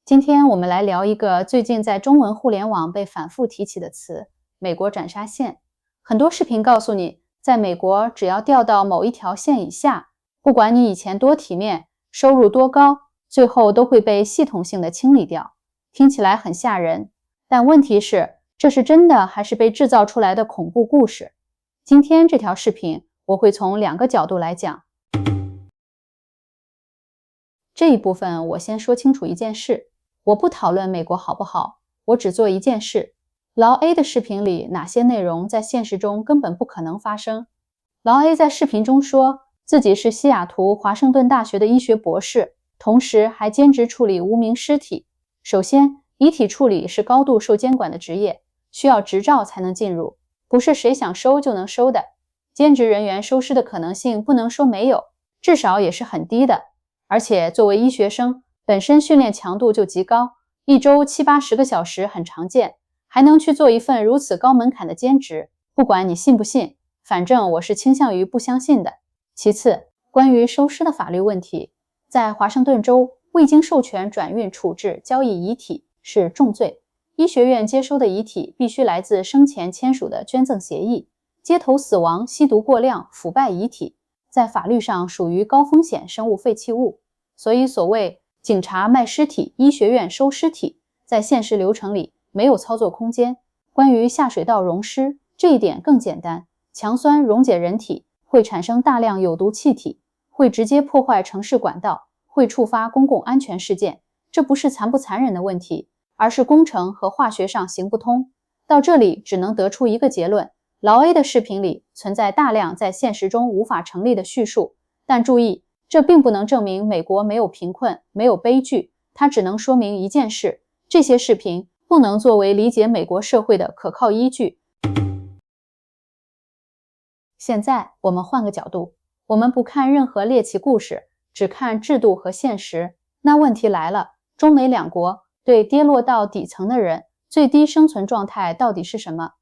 今天我们来聊一个最近在中文互联网被反复提起的词——美国斩杀线。很多视频告诉你，在美国只要掉到某一条线以下，不管你以前多体面，收入多高，最后都会被系统性的清理掉。听起来很吓人，但问题是，这是真的还是被制造出来的恐怖故事？今天这条视频，我会从2个角度来讲。这一部分我先说清楚一件事，我不讨论美国好不好，我只做一件事。劳 A 的视频里哪些内容在现实中根本不可能发生？劳 A 在视频中说自己是西雅图华盛顿大学的医学博士，同时还兼职处理无名尸体。首先，遗体处理是高度受监管的职业，需要执照才能进入，不是谁想收就能收的。兼职人员收尸的可能性不能说没有，至少也是很低的。而且作为医学生，本身训练强度就极高，一周70-80个小时很常见，还能去做一份如此高门槛的兼职，不管你信不信，反正我是倾向于不相信的。其次，关于收尸的法律问题，在华盛顿州，未经授权转运、处置、交易遗体是重罪。医学院接收的遗体必须来自生前签署的捐赠协议。街头死亡、吸毒过量、腐败遗体，在法律上属于高风险生物废弃物，所以所谓警察卖尸体，医学院收尸体，在现实流程里没有操作空间。关于下水道溶尸，这一点更简单，强酸溶解人体会产生大量有毒气体，会直接破坏城市管道，会触发公共安全事件。这不是残不残忍的问题，而是工程和化学上行不通。到这里只能得出一个结论，劳 A 的视频里存在大量在现实中无法成立的叙述，但注意，这并不能证明美国没有贫困，没有悲剧，它只能说明一件事，这些视频不能作为理解美国社会的可靠依据。现在我们换个角度，我们不看任何猎奇故事，只看制度和现实。那问题来了，中美两国对跌落到底层的人，最低生存状态到底是什么？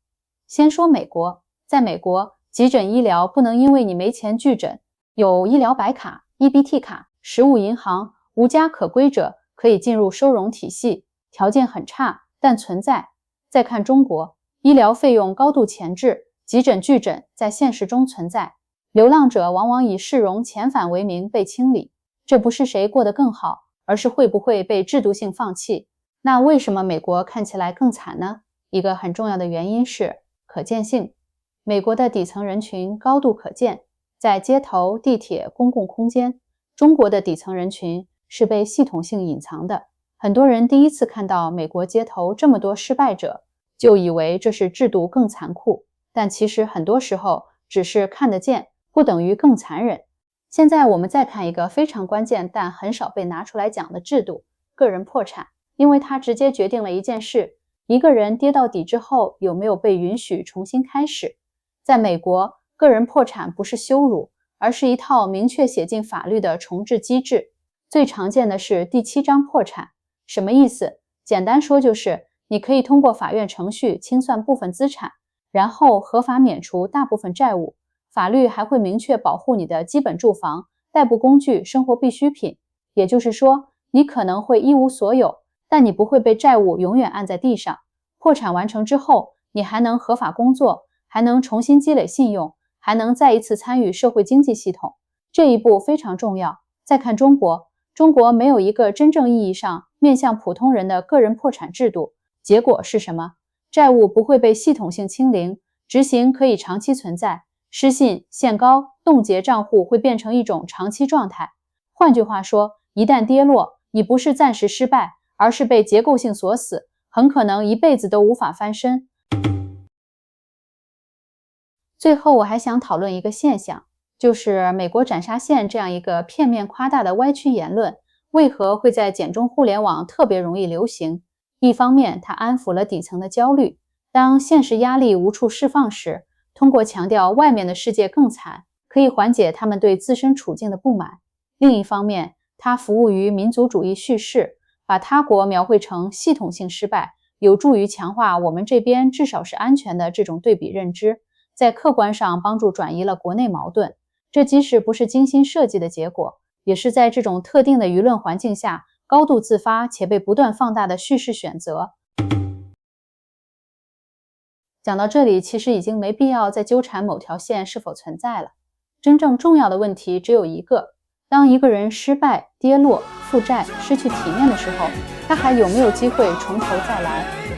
先说美国，在美国，急诊医疗不能因为你没钱拒诊，有医疗白卡、EBT 卡、食物银行，无家可归者可以进入收容体系，条件很差，但存在。再看中国，医疗费用高度前置，急诊拒诊在现实中存在，流浪者往往以市容遣返为名被清理，这不是谁过得更好，而是会不会被制度性放弃。那为什么美国看起来更惨呢？一个很重要的原因是可见性。美国的底层人群高度可见，在街头、地铁、公共空间。中国的底层人群是被系统性隐藏的。很多人第一次看到美国街头这么多失败者，就以为这是制度更残酷，但其实很多时候只是看得见，不等于更残忍。现在我们再看一个非常关键但很少被拿出来讲的制度——个人破产，因为它直接决定了一件事，一个人跌到底之后有没有被允许重新开始。在美国，个人破产不是羞辱，而是一套明确写进法律的重置机制。最常见的是第7章破产。什么意思？简单说就是你可以通过法院程序清算部分资产，然后合法免除大部分债务。法律还会明确保护你的基本住房、代步工具、生活必需品。也就是说，你可能会一无所有，但你不会被债务永远按在地上。破产完成之后，你还能合法工作，还能重新积累信用，还能再一次参与社会经济系统。这一步非常重要。再看中国，中国没有一个真正意义上面向普通人的个人破产制度。结果是什么？债务不会被系统性清零，执行可以长期存在，失信、限高、冻结账户会变成一种长期状态。换句话说，一旦跌落，你不是暂时失败，而是被结构性锁死，很可能一辈子都无法翻身。最后我还想讨论一个现象，就是美国斩杀线这样一个片面夸大的歪曲言论，为何会在简中互联网特别容易流行？一方面，它安抚了底层的焦虑，当现实压力无处释放时，通过强调外面的世界更惨，可以缓解他们对自身处境的不满。另一方面，它服务于民族主义叙事，把他国描绘成系统性失败，有助于强化我们这边至少是安全的这种对比认知，在客观上帮助转移了国内矛盾。这即使不是精心设计的结果，也是在这种特定的舆论环境下高度自发且被不断放大的叙事选择。讲到这里，其实已经没必要再纠缠某条线是否存在了。真正重要的问题只有一个：当一个人失败、跌落、负债、失去体面的时候，他还有没有机会从头再来？